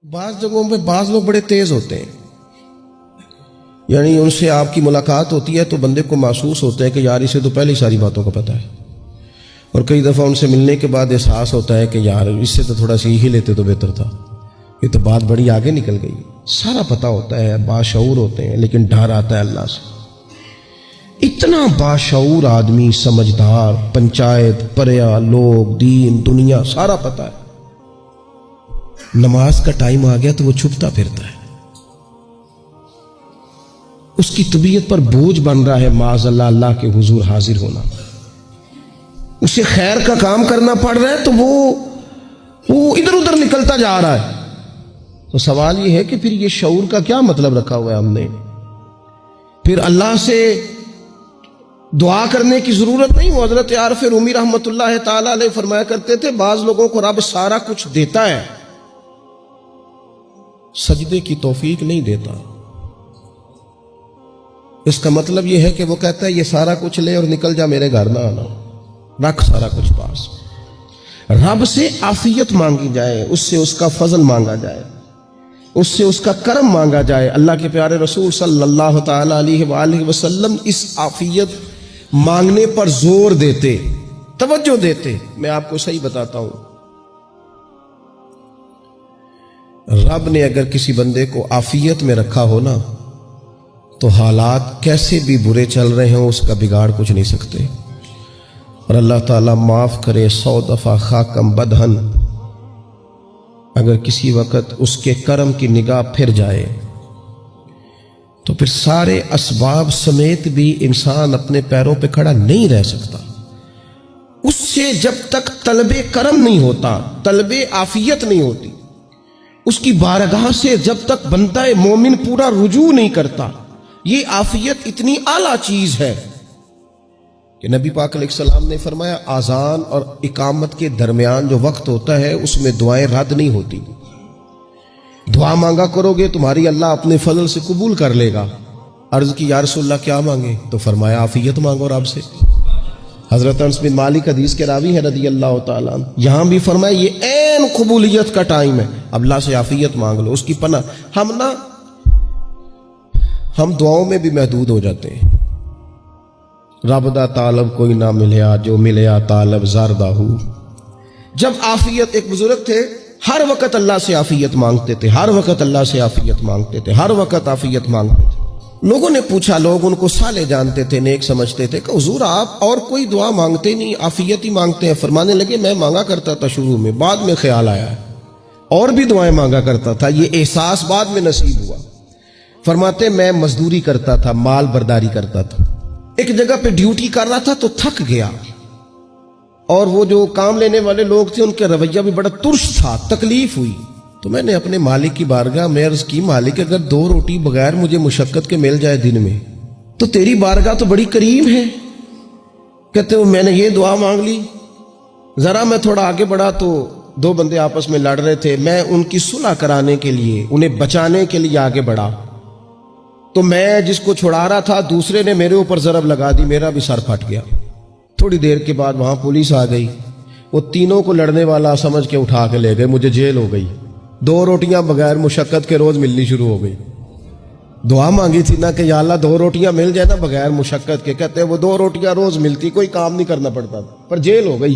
بعض جگہوں پہ بعض لوگ بڑے تیز ہوتے ہیں، یعنی ان سے آپ کی ملاقات ہوتی ہے تو بندے کو محسوس ہوتا ہے کہ یار اسے تو پہلے ہی ساری باتوں کا پتہ ہے، اور کئی دفعہ ان سے ملنے کے بعد احساس ہوتا ہے کہ یار اس سے تو تھوڑا سیکھ ہی لیتے تو بہتر تھا، یہ تو بات بڑی آگے نکل گئی۔ سارا پتہ ہوتا ہے، باشعور ہوتے ہیں، لیکن ڈر آتا ہے اللہ سے۔ اتنا باشعور آدمی، سمجھدار، پنچایت، پریا، لوگ، دین، دنیا سارا پتہ ہے، نماز کا ٹائم آ گیا تو وہ چھپتا پھرتا ہے، اس کی طبیعت پر بوجھ بن رہا ہے معاذ اللہ اللہ کے حضور حاضر ہونا، اسے خیر کا کام کرنا پڑ رہا ہے تو وہ ادھر ادھر نکلتا جا رہا ہے۔ تو سوال یہ ہے کہ پھر یہ شعور کا کیا مطلب رکھا ہوا ہے ہم نے؟ پھر اللہ سے دعا کرنے کی ضرورت نہیں۔ وہ حضرت عارف رومی رحمۃ اللہ تعالی علیہ فرمایا کرتے تھے بعض لوگوں کو رب سارا کچھ دیتا ہے، سجدے کی توفیق نہیں دیتا۔ اس کا مطلب یہ ہے کہ وہ کہتا ہے یہ سارا کچھ لے اور نکل جا، میرے گھر نہ آنا، رکھ سارا کچھ پاس۔ رب سے عافیت مانگی جائے، اس سے اس کا فضل مانگا جائے، اس سے اس کا کرم مانگا جائے۔ اللہ کے پیارے رسول صلی اللہ تعالی علیہ وآلہ وسلم اس عافیت مانگنے پر زور دیتے، توجہ دیتے۔ میں آپ کو صحیح بتاتا ہوں، رب نے اگر کسی بندے کو عافیت میں رکھا ہو نا تو حالات کیسے بھی برے چل رہے ہوں اس کا بگاڑ کچھ نہیں سکتے۔ اور اللہ تعالیٰ معاف کرے 100 دفعہ خاکم بدہن، اگر کسی وقت اس کے کرم کی نگاہ پھر جائے تو پھر سارے اسباب سمیت بھی انسان اپنے پیروں پہ کھڑا نہیں رہ سکتا۔ اس سے جب تک طلب کرم نہیں ہوتا، طلب عافیت نہیں ہوتی، اس کی بارگاہ سے جب تک بندہ مومن پورا رجوع نہیں کرتا، یہ عافیت اتنی اعلیٰ چیز ہے کہ نبی پاک علیہ السلام نے فرمایا اذان اور اقامت کے درمیان جو وقت ہوتا ہے اس میں دعائیں رد نہیں ہوتی۔ دعا مانگا کرو گے تمہاری اللہ اپنے فضل سے قبول کر لے گا۔ عرض کی یا رسول اللہ کیا مانگے؟ تو فرمایا عافیت مانگو رب سے۔ حضرت انس بن مالک حدیث کے راوی ہے رضی اللہ تعالیٰ عنہ، یہاں بھی فرمایا یہ عین قبولیت کا ٹائم ہے، اب اللہ سے عافیت مانگ لو، اس کی پناہ۔ ہم دعاؤں میں بھی محدود ہو جاتے ہیں۔ رب دا طالب کوئی نہ ملیا، جو ملیا طالب زاردہ ہو۔ جب عافیت، ایک بزرگ تھے ہر وقت اللہ سے عافیت مانگتے تھے، ہر وقت اللہ سے عافیت مانگتے تھے، ہر وقت عافیت مانگتے تھے۔ لوگوں نے پوچھا، لوگ ان کو صالح جانتے تھے، نیک سمجھتے تھے کہ حضور آپ اور کوئی دعا مانگتے نہیں، عافیت ہی مانگتے ہیں۔ فرمانے لگے میں مانگا کرتا تھا شروع میں، بعد میں خیال آیا اور بھی دعائیں مانگا کرتا تھا، یہ احساس بعد میں نصیب ہوا۔ فرماتے میں مزدوری کرتا تھا، مال برداری کرتا تھا، ایک جگہ پہ ڈیوٹی کر رہا تھا تو تھک گیا، اور وہ جو کام لینے والے لوگ تھے ان کا رویہ بھی بڑا ترش تھا، تکلیف ہوئی۔ تو میں نے اپنے مالک کی بارگاہ میں عرض کی مالک اگر 2 روٹی بغیر مجھے مشقت کے مل جائے دن میں تو تیری بارگاہ تو بڑی کریم ہے۔ کہتے ہیں میں نے یہ دعا مانگ لی، ذرا میں تھوڑا آگے بڑھا تو 2 بندے آپس میں لڑ رہے تھے، میں ان کی صلح کرانے کے لیے، انہیں بچانے کے لیے آگے بڑھا تو میں جس کو چھڑا رہا تھا دوسرے نے میرے اوپر ضرب لگا دی، میرا بھی سر پھٹ گیا۔ تھوڑی دیر کے بعد وہاں پولیس آ گئی، وہ تینوں کو لڑنے والا سمجھ کے اٹھا کے لے گئے، مجھے جیل ہو گئی۔ 2 روٹیاں بغیر مشقت کے روز ملنی شروع ہو گئی۔ دعا مانگی تھی نا کہ یا اللہ 2 روٹیاں مل جائے نا بغیر مشقت کے، کہتے ہیں وہ 2 روٹیاں روز ملتی، کوئی کام نہیں کرنا پڑتا تھا، پر جیل ہو گئی۔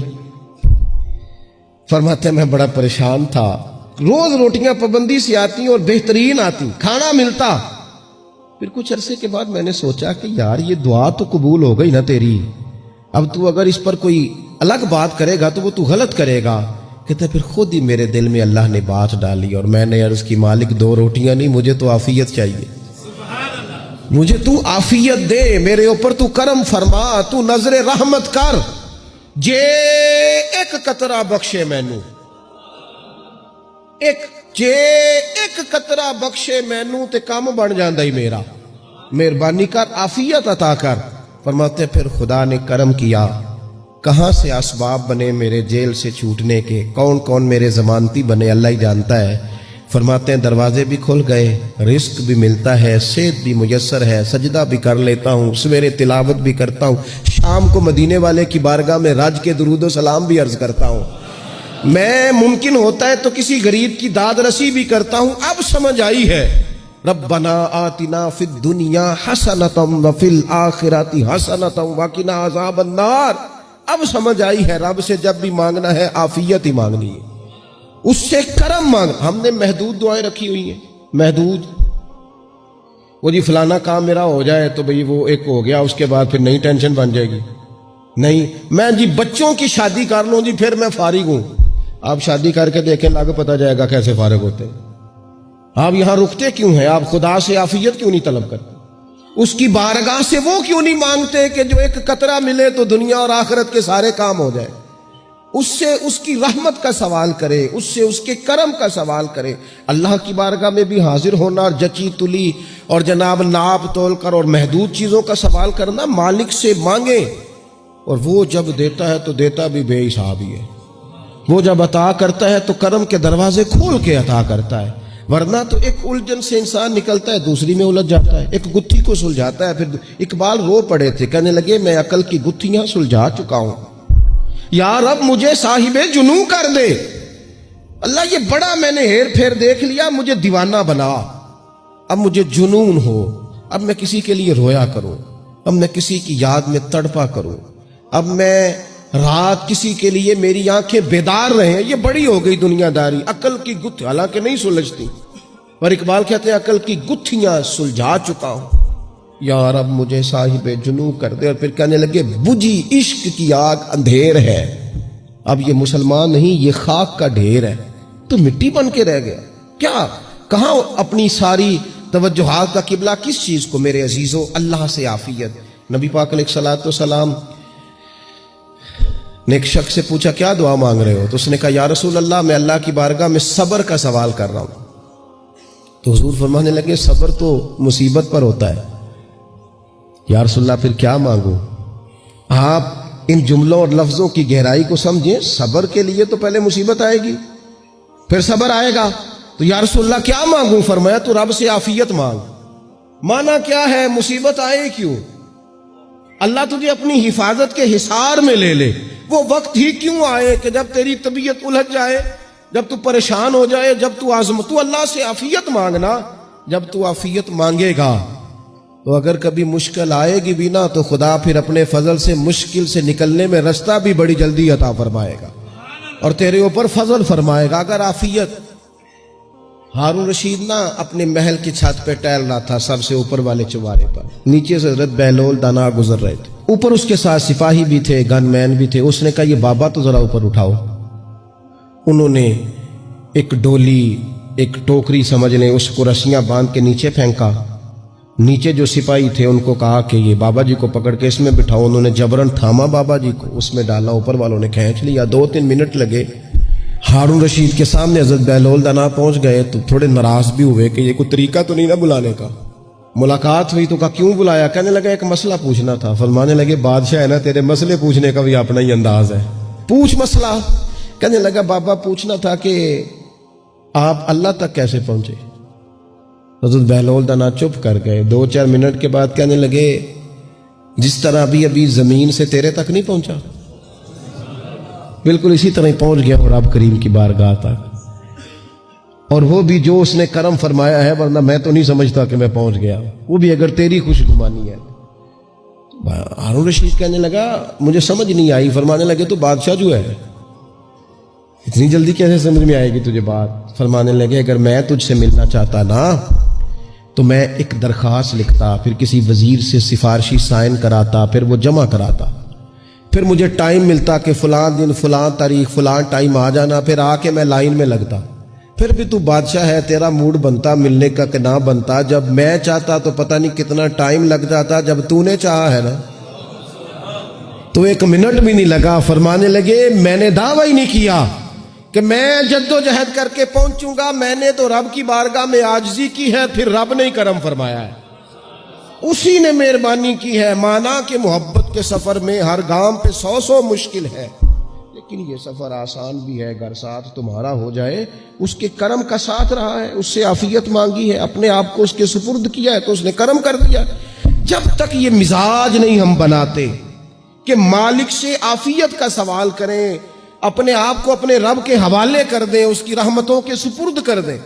فرماتے ہیں میں بڑا پریشان تھا، روز روٹیاں پابندی سے آتی اور بہترین آتی، کھانا ملتا۔ پھر کچھ عرصے کے بعد میں نے سوچا کہ یار یہ دعا تو قبول ہو گئی نا تیری، اب تو اگر اس پر کوئی الگ بات کرے گا تو وہ تو غلط کرے گا۔ کہتے پھر خود ہی میرے دل میں اللہ نے بات ڈالی اور میں نے عرض کی مالک 2 روٹیاں نہیں، مجھے تو عافیت چاہیے، مجھے تو عافیت دے، میرے اوپر تو کرم فرما، تو نظر رحمت کر، جے ایک قطرہ بخشے مینوں، جے ایک قطرہ بخشے مینوں تے کام بن جاندا ہی میرا، مہربانی کر عافیت عطا کر۔ فرماتے پھر خدا نے کرم کیا، کہاں سے اسباب بنے میرے جیل سے چھوٹنے کے، کون کون میرے ضمانتی بنے اللہ ہی جانتا ہے۔ فرماتے ہیں دروازے بھی کھل گئے، رزق بھی ملتا ہے، صحت بھی میسر ہے، سجدہ بھی کر لیتا ہوں، سویرے تلاوت بھی کرتا ہوں، شام کو مدینے والے کی بارگاہ میں رج کے درود و سلام بھی عرض کرتا ہوں۔ میں ممکن ہوتا ہے تو کسی غریب کی داد رسی بھی کرتا ہوں. اب سمجھ آئی ہے. ربنا آتنا فی الدنیا حسنۃ وفی الآخرۃ حسنۃ وقنا عذاب النار. اب سمجھ آئی ہے رب سے جب بھی مانگنا ہے عافیت ہی مانگنی ہے, اس سے کرم مانگ. ہم نے محدود دعائیں رکھی ہوئی ہیں, محدود. وہ جی فلانا کام میرا ہو جائے تو بھئی وہ ایک ہو گیا, اس کے بعد پھر نئی ٹینشن بن جائے گی. نہیں, میں جی بچوں کی شادی کر لوں جی پھر میں فارغ ہوں. آپ شادی کر کے دیکھیں, لاگے پتہ جائے گا کیسے فارغ ہوتے ہیں. آپ یہاں رکتے کیوں ہیں؟ آپ خدا سے عافیت کیوں نہیں طلب کرتے؟ اس کی بارگاہ سے وہ کیوں نہیں مانگتے کہ جو ایک قطرہ ملے تو دنیا اور آخرت کے سارے کام ہو جائے؟ اس سے اس کی رحمت کا سوال کرے, اس سے اس کے کرم کا سوال کرے. اللہ کی بارگاہ میں بھی حاضر ہونا اور جچی تلی اور جناب ناپ تول کر اور محدود چیزوں کا سوال کرنا, مالک سے مانگے. اور وہ جب دیتا ہے تو دیتا بھی بے حساب ہی ہے. وہ جب عطا کرتا ہے تو کرم کے دروازے کھول کے عطا کرتا ہے, ورنہ تو ایک الجھن سے انسان نکلتا ہے دوسری میں الجھ جاتا ہے. ایک گتھی کو سلجھاتا ہے. پھر اقبال رو پڑے تھے, کہنے لگے میں عقل کی گتھیاں سلجھا چکا ہوں, یا رب مجھے صاحب جنوں کر دے. اللہ یہ بڑا میں نے ہیر پھیر دیکھ لیا, مجھے دیوانہ بنا. اب مجھے جنون ہو, اب میں کسی کے لیے رویا کروں, اب میں کسی کی یاد میں تڑپا کروں, اب میں رات کسی کے لیے میری آنکھیں بیدار رہیں. یہ بڑی ہو گئی دنیا داری. عقل کی گتھی حالانکہ نہیں سلجھتی, اور اقبال کہتے ہیں عقل کی گتھیاں سلجھا چکا ہوں, یا رب مجھے صاحب جنوں کر دے. اور پھر کہنے لگے بجھی عشق کی آگ اندھیر ہے. اب یہ مسلمان نہیں, یہ خاک کا ڈھیر ہے, تو مٹی بن کے رہ گیا. کیا کہاں اپنی ساری توجہات کا قبلہ کس چیز کو؟ میرے عزیزو, اللہ سے عافیت. نبی پاک علیہ الصلوۃ والسلام نے ایک شخص سے پوچھا کیا دعا مانگ رہے ہو؟ تو اس نے کہا یا رسول اللہ میں اللہ کی بارگاہ میں صبر کا سوال کر رہا ہوں. تو حضور فرمانے لگے صبر تو مصیبت پر ہوتا ہے. یا رسول اللہ پھر کیا مانگوں؟ آپ ان جملوں اور لفظوں کی گہرائی کو سمجھیں. صبر کے لیے تو پہلے مصیبت آئے گی, پھر صبر آئے گا. تو یا رسول اللہ کیا مانگوں؟ فرمایا تو رب سے عافیت مانگ. مانا کیا ہے؟ مصیبت آئے کیوں؟ اللہ تجھے اپنی حفاظت کے حصار میں لے لے. وہ وقت ہی کیوں آئے کہ جب تیری طبیعت الجھ جائے, جب تو پریشان ہو جائے, جب تو تو اللہ سے عافیت مانگنا. جب تو عافیت مانگے گا تو اگر کبھی مشکل آئے گی بھی نا, تو خدا پھر اپنے فضل سے مشکل سے نکلنے میں رستہ بھی بڑی جلدی عطا فرمائے گا اور تیرے اوپر فضل فرمائے گا. اگر عافیت. ہارون رشید نا اپنے محل کی چھت پہ ٹہل رہا تھا, سب سے اوپر والے چوارے پر, نیچے سے حضرت بہلول دانا گزر رہے تھے. اوپر اس کے ساتھ سپاہی بھی تھے, گن مین بھی تھے. اس نے کہا یہ بابا تو ذرا اوپر اٹھاؤ. انہوں نے ایک ڈولی, ایک ٹوکری سمجھ لیں, اس کو رسیاں باندھ کے نیچے پھینکا. نیچے جو سپاہی تھے ان کو کہا کہ یہ بابا جی کو پکڑ کے اس میں بٹھاؤ. انہوں نے جبرن تھاما بابا جی کو, اس میں ڈالا, اوپر والوں نے کھینچ لیا. 2-3 منٹ لگے. ہارون رشید کے سامنے حضرت بہلول دانا پہنچ گئے تو تھوڑے ناراض بھی ہوئے کہ یہ کوئی طریقہ تو نہیں نا بلانے کا. ملاقات ہوئی تو کہا کیوں بلایا؟ کہنے لگا ایک مسئلہ پوچھنا تھا. فرمانے لگے بادشاہ ہے نا, تیرے مسئلے پوچھنے کا بھی اپنا ہی انداز ہے, پوچھ مسئلہ. کہنے لگا بابا پوچھنا تھا کہ آپ اللہ تک کیسے پہنچے؟ حضرت بہلول دانا چپ کر گئے. 2-4 منٹ کے بعد کہنے لگے جس طرح ابھی زمین سے تیرے تک نہیں پہنچا, بالکل اسی طرح ہی پہنچ گیا اور رب کریم کی بارگاہ تک. اور وہ بھی جو اس نے کرم فرمایا ہے, ورنہ میں تو نہیں سمجھتا کہ میں پہنچ گیا. وہ بھی اگر تیری خوش گمانی ہے. ہارون رشید کہنے لگا مجھے سمجھ نہیں آئی. فرمانے لگے تو بادشاہ جو ہے, اتنی جلدی کیسے سمجھ میں آئے گی تجھے بات؟ فرمانے لگے اگر میں تجھ سے ملنا چاہتا نا تو میں ایک درخواست لکھتا, پھر کسی وزیر سے سفارشی سائن کراتا, پھر وہ جمع کراتا, پھر مجھے ٹائم ملتا کہ فلاں دن فلاں تاریخ فلاں ٹائم آ جانا, پھر آ کے میں لائن میں لگتا. پھر بھی تو بادشاہ ہے, تیرا موڈ بنتا ملنے کا کہ نہ بنتا. جب میں چاہتا تو پتہ نہیں کتنا ٹائم لگ جاتا, جب تو نے چاہا ہے نا تو 1 منٹ بھی نہیں لگا. فرمانے لگے میں نے دعویٰ ہی نہیں کیا کہ میں جد و جہد کر کے پہنچوں گا, میں نے تو رب کی بارگاہ میں عاجزی کی ہے, پھر رب نے ہی کرم فرمایا ہے, اسی نے مہربانی کی ہے. مانا کہ محبت کے سفر میں ہر گام پہ 100 مشکل ہے, لیکن یہ سفر آسان بھی ہے. گر ساتھ تمہارا ہو جائے, اس کے کرم کا ساتھ رہا ہے, اس سے عافیت مانگی ہے, اپنے آپ کو اس کے سپرد کیا ہے تو اس نے کرم کر دیا. جب تک یہ مزاج نہیں ہم بناتے کہ مالک سے عافیت کا سوال کریں, اپنے آپ کو اپنے رب کے حوالے کر دیں، اس کی رحمتوں کے سپرد کر دیں۔